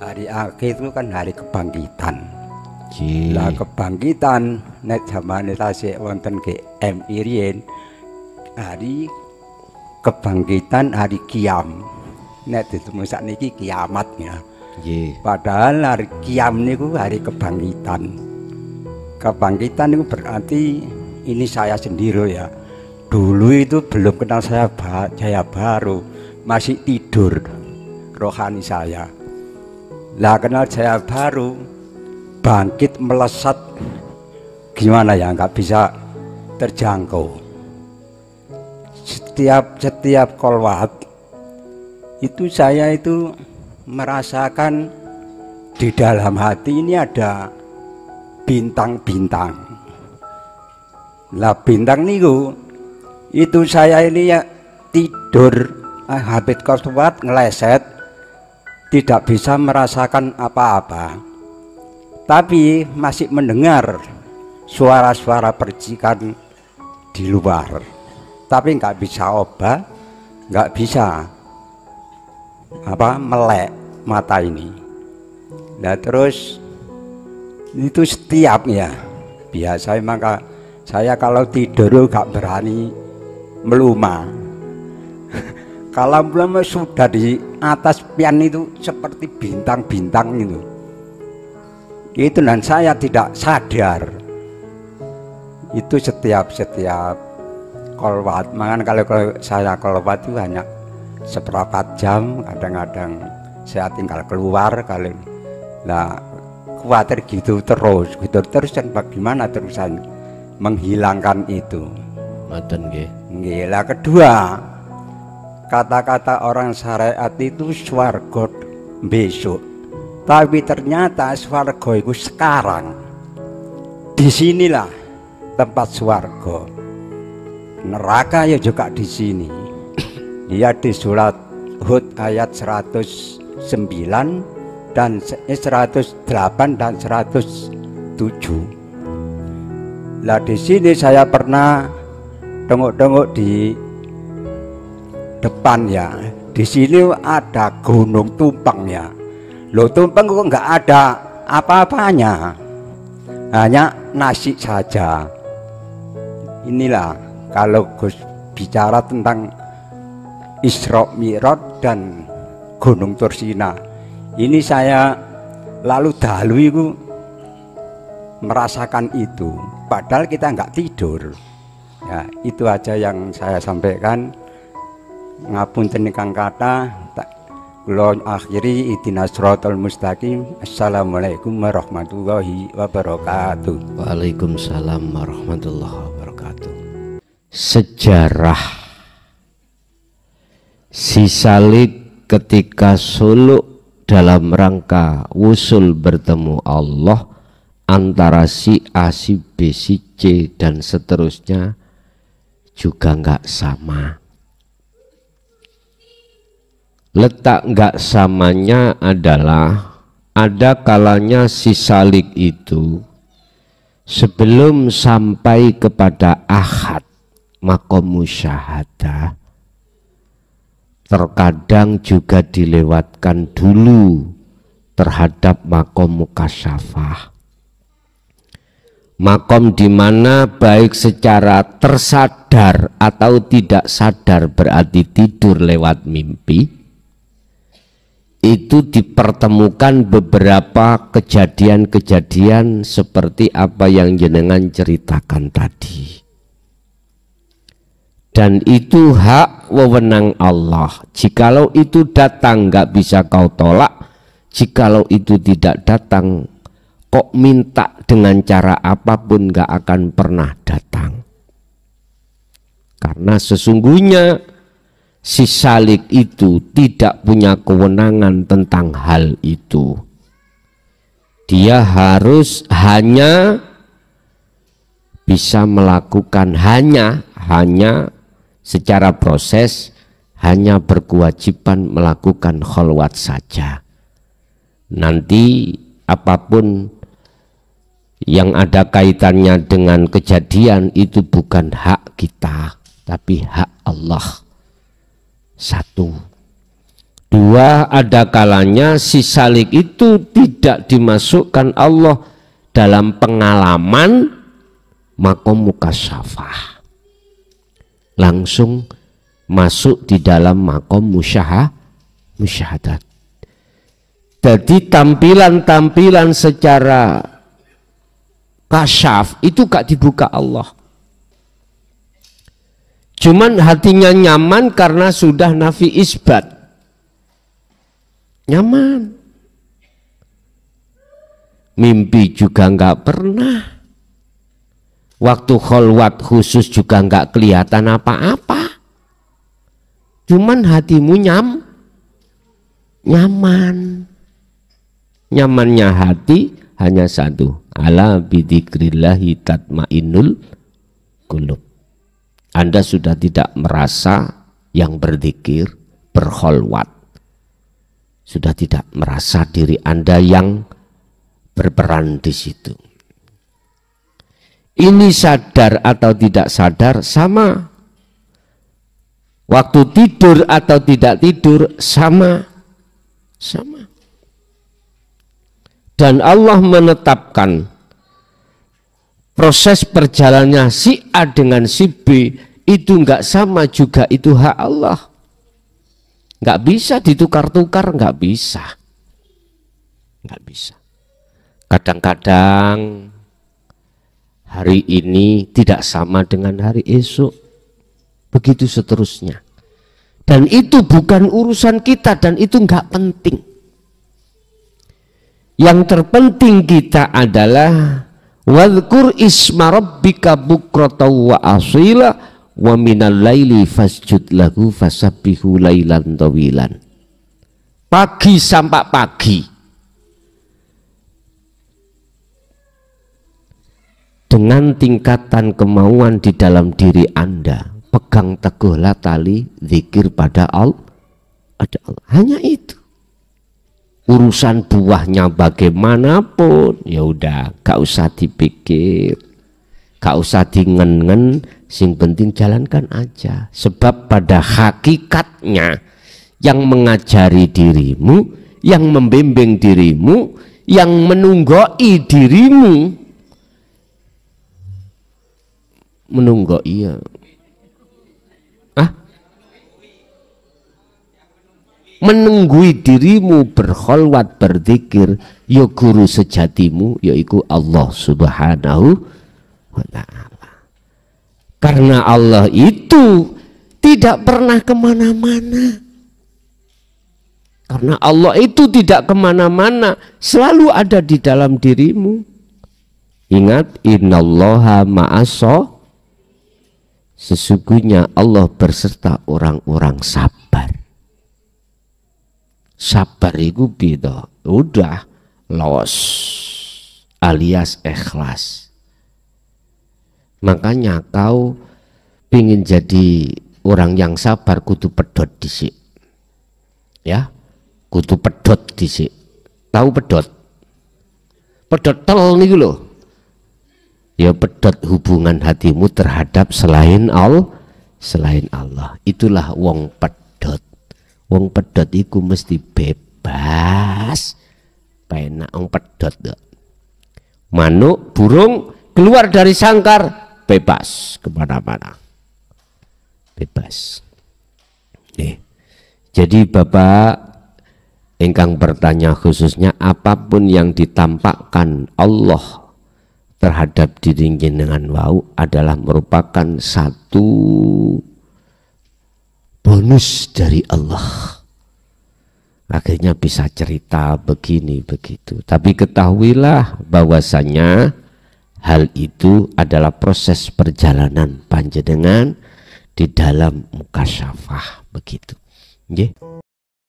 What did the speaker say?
hari akhir itu kan hari kebangkitan. Ji. Lah kebangkitan nek zamane tasih wonten GMI riyen hari kebangkitan hari kiam. Nek ditemu sakniki kiamat ya. Ji. Padahal hari kiam niku hari kebangkitan. Kebangkitan itu berarti ini saya sendiri ya. Dulu itu belum kenal saya baru, masih tidur rohani saya. Lah kenal saya baru, bangkit melesat gimana ya, nggak bisa terjangkau. Setiap kolwat itu saya itu merasakan di dalam hati ini ada bintang-bintang. Lah bintang niku itu saya ini ya tidur habis kolwat ngeleset, tidak bisa merasakan apa-apa, tapi masih mendengar suara-suara percikan di luar, tapi nggak bisa obah, nggak bisa melek mata ini. Nah terus itu setiap ya biasa maka saya kalau tidur nggak berani meluma. Kalau belum sudah di atas pian itu seperti bintang-bintang itu. Itu dan saya tidak sadar. Itu setiap kolwat. Makanya kalau saya kolwat itu hanya seperempat jam. Kadang-kadang saya tinggal keluar kali. Nah khawatir gitu terus dan bagaimana terusan menghilangkan itu. Ngoten nggih. Nggih. Lah kedua, kata-kata orang syariat itu swarga besok, tapi ternyata swarga itu sekarang. Disinilah tempat swarga. Neraka ya juga di sini. Lihat di surat Hud ayat 109 dan 108 dan 107. Lah di sini saya pernah tengok-tengok di depan ya, di sini ada gunung tumpeng ya. Loh tumpeng kok nggak ada apa-apanya, hanya nasi saja. Inilah kalau Gus bicara tentang Isra Mi'raj dan Gunung Tursina, ini saya lalu dahulu itu merasakan itu, padahal kita nggak tidur. Ya, itu aja yang saya sampaikan. Ngapunten ingkang kathah, kula akhiri ihdinas siratal mustaqim. Assalamualaikum warahmatullahi wabarakatuh. Waalaikumsalam warahmatullahi wabarakatuh. Sejarah si Salik ketika suluk dalam rangka wusul bertemu Allah antara si A, si B, si C dan seterusnya juga nggak sama. Letak nggak samanya adalah ada kalanya si Salik itu sebelum sampai kepada ahad maqam musyahadah terkadang juga dilewatkan dulu terhadap maqam mukasyafah. Makom di mana baik secara tersadar atau tidak sadar berarti tidur lewat mimpi, itu dipertemukan beberapa kejadian-kejadian seperti apa yang jenengan ceritakan tadi. Dan itu hak wewenang Allah. Jikalau itu datang nggak bisa kau tolak, jikalau itu tidak datang kok minta dengan cara apapun gak akan pernah datang. Karena sesungguhnya si Salik itu tidak punya kewenangan tentang hal itu. Dia harus hanya bisa melakukan hanya secara proses, hanya berkewajiban melakukan kholwat saja. Nanti apapun yang ada kaitannya dengan kejadian itu bukan hak kita, tapi hak Allah. Satu. Dua, ada kalanya si salik itu tidak dimasukkan Allah dalam pengalaman makom mukasyafah, langsung masuk di dalam makom musyahadat. Jadi tampilan-tampilan secara kasyaf itu gak dibuka Allah. Cuman hatinya nyaman karena sudah nafi isbat. Nyaman. Mimpi juga nggak pernah. Waktu kholwat khusus juga nggak kelihatan apa-apa. Cuman hatimu nyaman. Nyamannya hati hanya satu. Ala bidzikrillahi tatmainnul qulub. Anda sudah tidak merasa yang berzikir, berkholwat. Sudah tidak merasa diri Anda yang berperan di situ. Ini sadar atau tidak sadar sama. Waktu tidur atau tidak tidur sama. Dan Allah menetapkan proses perjalanannya si A dengan si B itu enggak sama juga, itu hak Allah. Enggak bisa ditukar-tukar, enggak bisa. Kadang-kadang hari ini tidak sama dengan hari esok. Begitu seterusnya. Dan itu bukan urusan kita dan itu enggak penting. Yang terpenting kita adalah wadhkur isma rabbika bukratan wa asila wa minal laili fasjud lahu fasabbihu lailan tawilan. Pagi sampai pagi dengan tingkatan kemauan di dalam diri Anda, pegang teguhlah tali zikir pada Allah. Hanya itu. Urusan buahnya bagaimanapun, ya udah, gak usah dipikir, gak usah dingen-ngen, sing penting jalankan aja. Sebab pada hakikatnya yang mengajari dirimu, yang membimbing dirimu, yang menunggoi dirimu, menunggoi ya. Menunggui dirimu berkholwat berzikir, ya guru sejatimu yaitu Allah Subhanahu wa ta'ala. Karena Allah itu tidak pernah kemana-mana. Karena Allah itu tidak kemana-mana, selalu ada di dalam dirimu. Ingat, innallaha ma'as-sholihin. Sesungguhnya Allah berserta orang-orang sabar. Sabar itu beda, udah los alias ikhlas. Makanya kau ingin jadi orang yang sabar kudu pedot dhisik. Ya, kudu pedot dhisik. Tahu pedot? Pedot tel niku lho. Ya pedot hubungan hatimu terhadap selain Allah. Itulah wong pedot. Wong pedot iku mesti bebas. Penak wong pedot. Manuk, burung keluar dari sangkar bebas kemana-mana. Bebas. Jadi Bapak ingkang bertanya khususnya, apapun yang ditampakkan Allah terhadap diri jenengan wau adalah merupakan satu bonus dari Allah. Akhirnya bisa cerita begini begitu. Tapi ketahuilah bahwasanya hal itu adalah proses perjalanan panjenengan di dalam mukasyafah begitu. Nggih.